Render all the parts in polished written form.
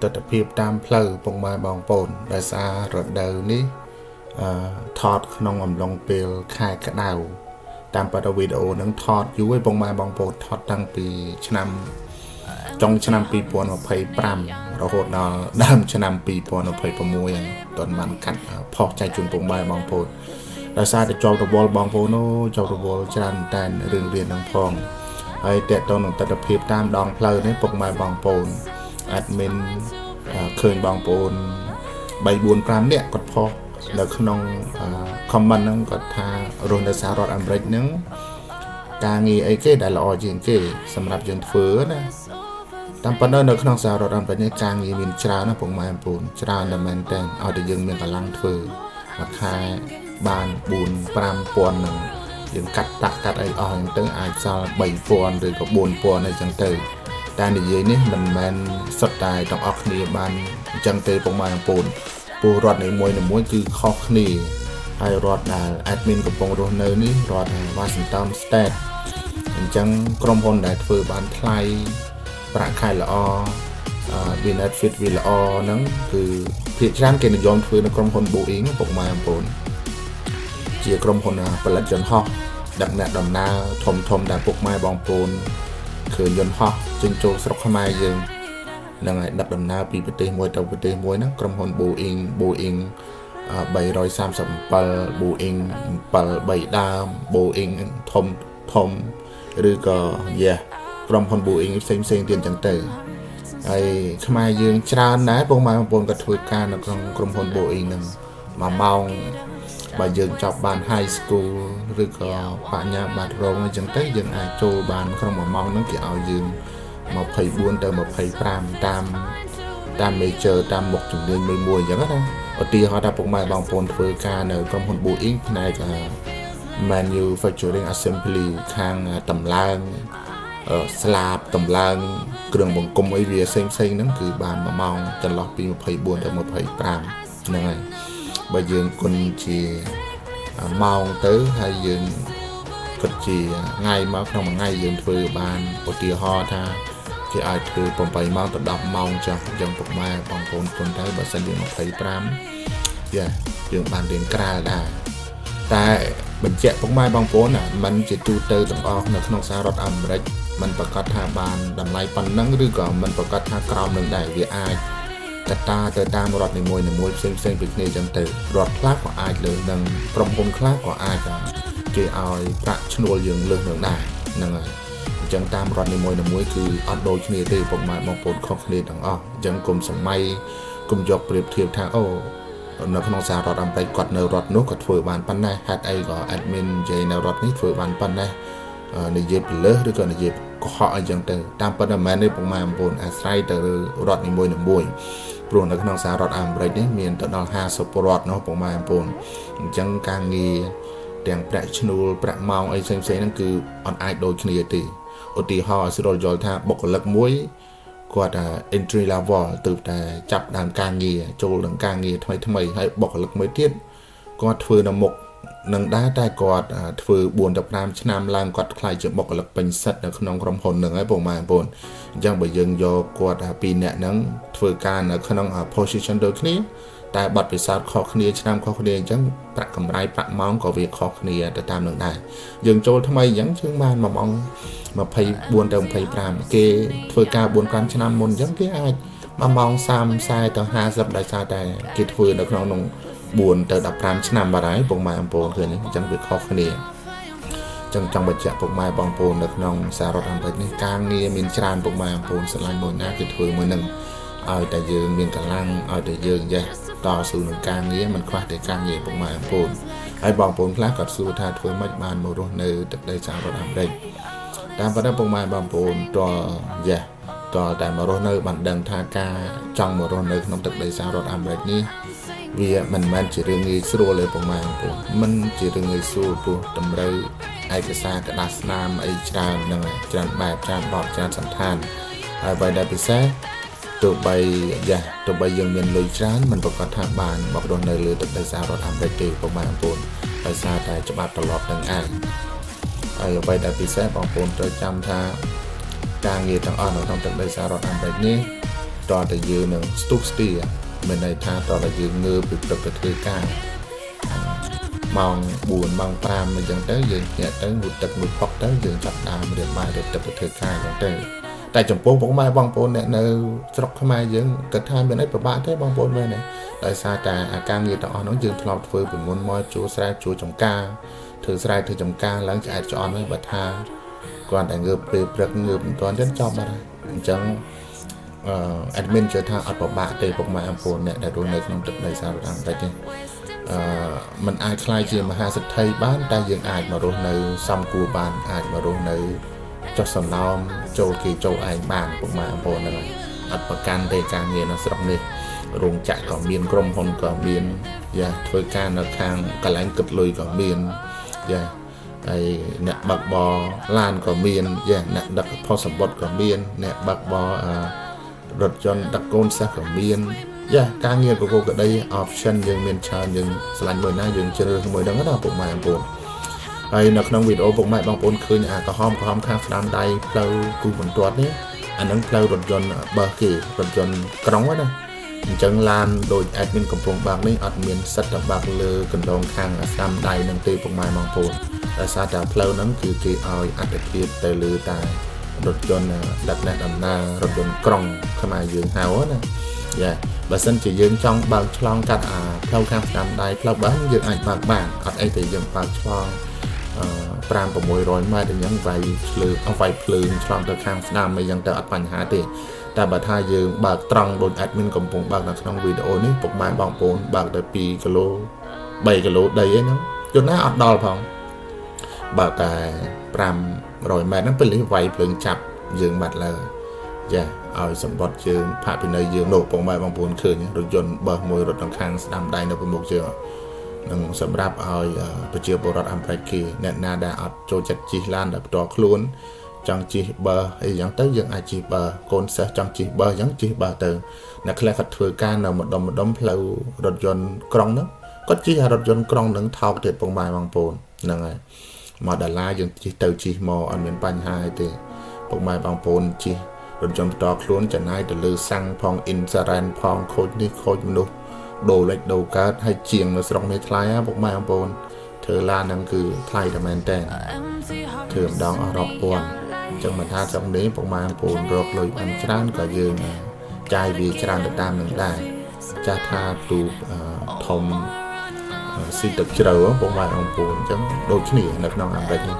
ទស្សនភាពតាមផ្លូវពុកម៉ែបងប្អូនដោយសាររដូវនេះថតក្នុងអំឡុងពេលខែក្តៅតាមបទវីដេអូនឹងថតយូរហើយពុកម៉ែបងប្អូនថតតាំងពីឆ្នាំចុងឆ្នាំ2025រហូតដល់ដើមឆ្នាំ2026ហើយតន់បានកាត់ផុសចែកជូនពុកម៉ែបងប្អូនដោយសារតែជាប់រវល់បងប្អូនជាប់រវល់ច្រើនតែរឿងរៀននឹងផងហើយតេតតនឹងទស្សនភាពតាមដងផ្លូវនេះពុកម៉ែបងប្អូន admin ឃើញបងប្អូន3 4 5នាក់គាត់ផុសនៅក្នុង comment ហ្នឹងគាត់ថារស់នៅសហរដ្ឋអាមេរិកហ្នឹងការងារអីគេដែលល្អជាងគេសម្រាប់យើងធ្វើណាតាមប៉ុណ្ណឹងនៅក្នុងសហរដ្ឋអាមេរិកនេះការងារមានច្រើនណាស់ពុកម៉ែបងប្អូនច្រើនតែមែនតើឲ្យតែយើងមានកម្លាំងធ្វើមួយខែបាន4 5ពាន់ហ្នឹងយើងកាត់អីអស់ហ្នឹងទៅអាចសល់3000ឬក៏4000អីចឹងទៅតែនិយាយនេះមិនមែនសុទ្ធតែទាំងអស់គ្នាបានអញ្ចឹងទេពុកម៉ែបងប្អូនពលរដ្ឋនីមួយគឺខុសគ្នាហើយរដ្ឋដែល admin កំពុងរស់នៅនេះរដ្ឋ Washington State អញ្ចឹងក្រុមហ៊ុនដែលធ្វើបានថ្លៃប្រាក់ខែល្អbenefit វាល្អហ្នឹងគឺភាគច្រើនគេនិយមធ្វើនៅក្រុមហ៊ុន Boeing ពុកម៉ែបងប្អូនជាក្រុមហ៊ុនផលិតយន្តហោះដឹកអ្នកដំណើរធំដែលពុកម៉ែបងប្អូនឃើញយន្តហោះចេញចូលស្រុកខ្មែរយើងនឹងឲ្យដឹកដំណើរពីប្រទេសមួយទៅប្រទេសមួយហ្នឹងក្រុមហ៊ុន Boeing 337 Boeing 73ដើម Boeing ធំឬក៏ក្រុមហ៊ុន Boeing ផ្សេងទៀតចឹងទៅហើយខ្មែរយើងច្រើនដែរបងប្អូនក៏ធ្វើការនៅក្នុងក្រុមហ៊ុន Boeing ហ្នឹង1ម៉ោងបើយើងចប់បាន high school ឬក៏បញ្ញាបត្ររងអញ្ចឹងទៅយើងអាចចូលបានក្នុង1ម៉ោងហ្នឹងគេឲ្យយើង24ទៅ25តាម major តាមមុខជំនាញមួយអញ្ចឹងណាឧទាហរណ៍ថាពុកម៉ែបងប្អូនធ្វើការនៅក្រុមហ៊ុន Boeing ផ្នែក manufacturing assembly ខាងតម្លើងស្លាបតម្លើងគ្រឿងបង្គុំអីវាផ្សេងហ្នឹងគឺបាន1ម៉ោងចន្លោះពី24ទៅ25ហ្នឹងហើយបើយើងគុណជាម៉ោងទៅហើយយើងគិតជាថ្ងៃមកក្នុងមួយថ្ងៃយើងធ្វើបានឧទាហរណ៍ថាគេអាចធ្វើ8ម៉ោងទៅ10ម៉ោងចុះអញ្ចឹងពុកម៉ែបងប្អូនគុណទៅបើសិនយើង25យើងបានរៀនក្រាលដែរតែបញ្ជាក់ពុកម៉ែបងប្អូនมันជាទូទៅទាំងអស់នៅក្នុងសហរដ្ឋអាមេរិកมันប្រកាសថាបានតម្លៃប៉ុណ្ណឹងឬក៏มันប្រកាសថាក្រោមនឹងដែរវាអាចកត្តាទៅតាមរដ្ឋនីមួយផ្សេងពីគ្នាចឹងទៅរដ្ឋខ្លះក៏អាចលើសនឹងក្រុមហ៊ុនខ្លះក៏អាចគេឲ្យប្រាក់ឈ្នួលយើងលើសនឹងដែរហ្នឹងហើយអញ្ចឹងតាមរដ្ឋនីមួយគឺអត់ដូចគ្នាទេពុកម៉ែបងប្អូនខុសគ្នាទាំងអស់អញ្ចឹងគុំសម័យគុំយកប្រៀបធៀបថានៅក្នុងសហរដ្ឋអាមេរិកគាត់នៅរដ្ឋនោះគាត់ធ្វើបានប៉ុណ្ណេះហេតុអីក៏ admin និយាយនៅរដ្ឋនេះធ្វើបានប៉ុណ្ណេះនិយាយពីលើសឬក៏និយាយកុហកអីចឹងទៅតាមប៉ុណ្ណឹងមែនទេពុកម៉ែបងប្អូនអាស្រ័យទៅរដ្ឋនីមួយព្រោះនៅក្នុងសហរដ្ឋអាមេរិកនេះមានទៅដល់50រដ្ឋនោះពុកម៉ែបងប្អូនអញ្ចឹងការងារទាំងប្រាក់ឈ្នួលប្រាក់ម៉ោងអីផ្សេងហ្នឹងគឺអត់អាចដូចគ្នាទេឧទាហរណ៍ស្រួលយល់ថាបុគ្គលិកមួយគាត់ entry level ទើបតែចាប់ដើមការងារចូលដល់ការងារថ្មីហើយបុគ្គលិកមួយទៀតគាត់ធ្វើនៅមុខនឹងដែរតែគាត់ធ្វើ4ទៅ5ឆ្នាំឡើងគាត់ខ្លាយជាបុគ្គលិកពេញសិទ្ធនៅក្នុងក្រុមហ៊ុនហ្នឹងហើយពុកម៉ែបងប្អូនអញ្ចឹងបើយើងយកគាត់2នាក់ហ្នឹងធ្វើការនៅក្នុង position ដូចគ្នាតែបទពិសោធន៍ខុសគ្នាឆ្នាំខុសគ្នាអញ្ចឹងប្រាក់កម្រៃប្រាក់ម៉ោងក៏វាខុសគ្នាទៅតាមនឹងដែរយើងចូលថ្មីអញ្ចឹងយើងបាន1ម៉ោង24ទៅ25គេធ្វើការ4 5ឆ្នាំមុនអញ្ចឹងគេអាច1ម៉ោង30 40ទៅ50ដោយសារតែគេធ្វើនៅក្នុងនោះ4ទៅ15ឆ្នាំបាត់ហើយពុកម៉ែបងប្អូនឃើញអញ្ចឹងវាខុសគ្នាចឹងចង់បញ្ជាក់ពុកម៉ែបងប្អូននៅក្នុងសហរដ្ឋអាមេរិកនេះការងារមានច្រើនពុកម៉ែបងប្អូនស្រឡាញ់មួយណាគេធ្វើមួយនឹងឲ្យតែយើងមានកម្លាំងឲ្យតែយើងតស៊ូនឹងការងារមិនខ្វះតែការងារពុកម៉ែបងប្អូនហើយបងប្អូនខ្លះក៏សួរថាធ្វើម៉េចបានមករស់នៅទឹកដីសហរដ្ឋអាមេរិកតាមប៉ុន្តែពុកម៉ែបងប្អូនតតែមករស់នៅបានដឹងថាការចង់មករស់នៅក្នុងទឹកដីសហរដ្ឋអាមេរិកនេះវាមិនមែនជារឿងងាយស្រួលទេពុកម៉ែបងប្អូនមិនជារឿងងាយស្រួលព្រោះតម្រូវឯកសារក្តារស្នាមអីច្រើនហ្នឹងច្រើនបែបច្រើនបទច្រើនសន្តានហើយបើដែលពិសេសទោះបីយើងមានលុយច្រើនមិនប្រកាសថាបានមករស់នៅលើទឹកដីសហរដ្ឋអាមេរិកទេពុកម៉ែបងប្អូនដោយសារតែច្បាប់ត្រឡប់នឹងឯងហើយអ្វីដែលពិសេសបងប្អូនត្រូវចាំថាការងារទាំងអស់នៅក្នុងទឹកដីសហរដ្ឋអាមេរិកនេះ តើតែយើងនឹងស្ទុះស្ទាមានន័យថាតើតែយើងងើបពីព្រឹកទៅធ្វើការម៉ោង4ម៉ោង5អញ្ចឹងទៅយើងញាក់ទៅងូតទឹកងូតផុកទៅយើងចាប់ដើមរៀបបាយរៀបទឹកទៅធ្វើការអញ្ចឹងទៅតែចំពោះពុកម៉ែបងប្អូនអ្នកនៅស្រុកខ្មែរយើងគិតថាមានអីពិបាកទេបងប្អូនមែនទេដោយសារតែអាការងារទាំងអស់នោះយើងធ្លាប់ធ្វើពីមុនមកជួស្រែជួចំការធ្វើស្រែធ្វើចំការឡើងឆ្អែតឆ្អន់ហើយបើថាគាត់តែងើបពេលព្រឹកងើបមិនទាន់ចឹងចប់បាត់ហើយអញ្ចឹងadmin ជឿថាអត់ពិបាកទេពុកម៉ែបងប្អូនអ្នកដែលរស់នៅក្នុងទឹកដីសហរដ្ឋអាមេរិកទេมันអាចខ្លាយជាមហាសិទ្ធិបានតែយើងអាចមករស់នៅសំគួរបានអាចមករស់នៅចុះសំណោមចូលគេចូលឯងបានពុកម៉ែបងប្អូនហ្នឹងហើយអត់ប្រកាន់ទេការងារនៅស្រុកនេះរោងចក្រក៏មានក្រុមហ៊ុនក៏មានយ៉ាធ្វើការនៅខាងកន្លែងគិតលុយក៏មានយ៉ាហើយអ្នកបើកបរឡានក៏មានយ៉ាអ្នកដឹកផុសសម្បត្តិក៏មានអ្នកបើកបររថយន្តដឹកកូនសិស្សក៏មានយ៉ាការងារក៏ក្តី option យើងមានច្រើនយើងឆ្លាញ់មួយណាយើងជ្រើសមួយហ្នឹងណាពុកម៉ែបងប្អូនហើយនៅក្នុងវីដេអូពុកម៉ែបងប្អូនឃើញអាក្រហមខាងស្ដាំដៃផ្លូវគូបន្ទាត់នេះអាហ្នឹងផ្លូវរថយន្តបើសគេរថយន្តក្រុងណាអញ្ចឹងឡានដូច admin កំពុងបើកនេះអត់មានសិតតែបើកលើកណ្ដងខាងស្ដាំដៃនឹងទេពុកម៉ែបងប្អូនដោយសារតែផ្លូវហ្នឹងគឺគេឲ្យអត្ថភាពទៅលើតែរថយន្តដឹកអ្នកដំណើររថយន្តក្រុងខ្មែរយើងហៅណាយ៉ាបើសិនជាយើងចង់បើកឆ្លងកាត់អាផ្លូវខាងស្ដាំដៃផ្លូវបើសយើងអាចបើកបានអត់អីទេយើងបើកឆ្លង5-600 ម៉ែត្រអញ្ចឹងវាយភ្លើងឆ្លងទៅខាងស្ដាំអីចឹងទៅអត់បញ្ហាទេតែបើថាយើងបើកត្រង់ដូច admin កំពុងបើកនៅក្នុងវីដេអូនេះពុកម៉ែបងប្អូនបើកទៅ2គីឡូ3គីឡូដីអីហ្នឹងយន្តណាអត់ដល់ផងបើកតែ500 ម៉ែត្រហ្នឹងពេលនេះវាយភ្លើងចាប់យើងបាត់លើចាឲ្យសម្បត្តិយើងផាកពិន័យយើងនោះពុកម៉ែបងប្អូនឃើញរថយន្តបើសមួយរត់ខាងស្ដាំដៃនៅប្រមុខយើងនឹងសម្រាប់ឲ្យប្រជាពលរដ្ឋអាមេរិកគេអ្នកណាដែលអត់ចូលចិត្តជិះឡានដោយផ្ទាល់ខ្លួនចង់ជិះបើសអីយ៉ាងទៅយើងអាចជិះបើសកូនសិស្សចង់ជិះបើសយ៉ាងជិះបើសទៅអ្នកខ្លះគាត់ធ្វើការនៅម្ដុំផ្លូវរថយន្តក្រុងហ្នឹងគាត់ជិះរថយន្តក្រុងហ្នឹងថោកទៀតពុកម៉ែបងប្អូនហ្នឹងហើយ$1យើងជិះទៅជិះមកអត់មានបញ្ហាអីទេពុកម៉ែបងប្អូនជិះរថយន្តផ្ទាល់ខ្លួនចំណាយទៅលើសាំងផង insurance ផងខូចនេះខូចមនុស្សដូរលេខដូរកើតហើយជាងនៅស្រុកនេះថ្លៃហ៎ពុកម៉ែបងប្អូនធ្វើឡានហ្នឹងគឺថ្លៃតែមែនតើធ្វើម្ដងអស់រាប់ពាន់អញ្ចឹងមិនថាស្រុកនេះពុកម៉ែបងប្អូនរកលុយបានច្រើនក៏យើងចាយវាច្រើនទៅតាមនឹងដែរចាស់ថាទូធំស៊ីទឹកជ្រៅពុកម៉ែបងប្អូនអញ្ចឹងដូចគ្នានៅក្នុងអាមេរិកនេះ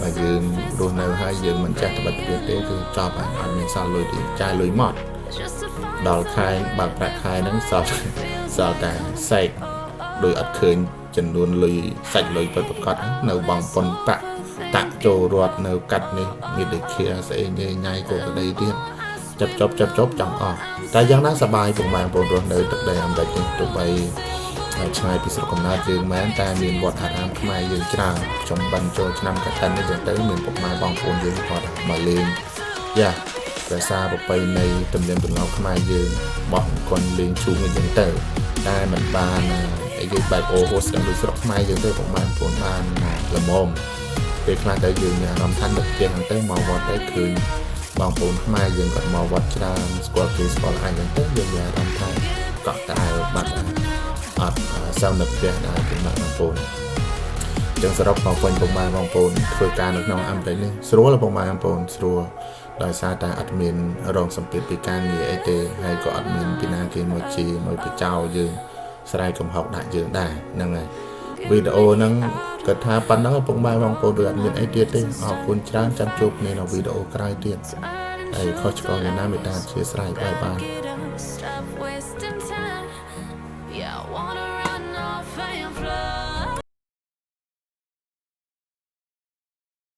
បើយើងរស់នៅហើយយើងមិនចេះត្បិតត្បៀតទេគឺចប់ហើយអត់មានសល់លុយទេចាយលុយមកដល់ខែបើកប្រាក់ខែហ្នឹងសល់តែសេកដោយអត់ឃើញចំនួនលុយសាច់លុយពិតប្រាកដនៅបងប៉ុនតាក់ចូលរត់នៅកាត់នេះមានដូចជាស្អីញ៉ៃក៏ក្តីទៀតចាប់ចង់អស់តែយ៉ាងណាសប្បាយពុកម៉ែបងប្អូនរស់នៅទឹកដីអាមេរិកនេះទោះបីឆ្ងាយពីស្រុកកំណើតយើងមែនតែមានវត្តអារាមខ្មែរយើងច្រើនចំបានចូលឆ្នាំកឋិននេះចឹងទៅមានពុកម៉ែបងប្អូនយើងគាត់មកលេងយ៉ាភាសាប្រពៃណីទំនៀមទម្លាប់ខ្មែរយើងបោះអង្គុយលេងជូងអីចឹងទៅតែមិនបានអីគេបែកអូហូស្ទាំងដូចស្រុកខ្មែរយើងទៅពុកម៉ែបងប្អូនបានល្មមពេលខ្លះទៅយើងមានអារម្មណ៍ថានឹកផ្ទះហ្នឹងទៅមកវត្តទៅឃើញបងប្អូនខ្មែរយើងក៏មកវត្តច្រើនស្គាល់គេស្គាល់អញចឹងទៅយើងមានអារម្មណ៍ថាកក់ក្ដៅបាត់អត់សៅនឹកផ្ទះដែរពុកម៉ែបងប្អូនចឹងសរុបមកវិញពុកម៉ែបងប្អូនធ្វើការនៅក្នុងអាមេរិកនេះស្រួលពុកម៉ែបងប្អូនស្រួលដោយសារតែអត់មានរងសម្ពាធពីការងារអីទេហើយក៏អត់មានពីណាគេមកជេរមកបចោលយើងស្រ័យកំហុសដាក់យើងដែរហ្នឹងហើយវីដេអូហ្នឹងគាត់ថាប៉ុណ្ណឹងពុកម៉ែបងប្អូនដូចអត់មានអីទៀតទេអរគុណច្រើនចាំជួបគ្នានៅវីដេអូក្រោយទៀតហើយខុសឆ្គងយ៉ាងណាមេត្តាអធិស្ឋានបាយYeah, I wanna run off and fly.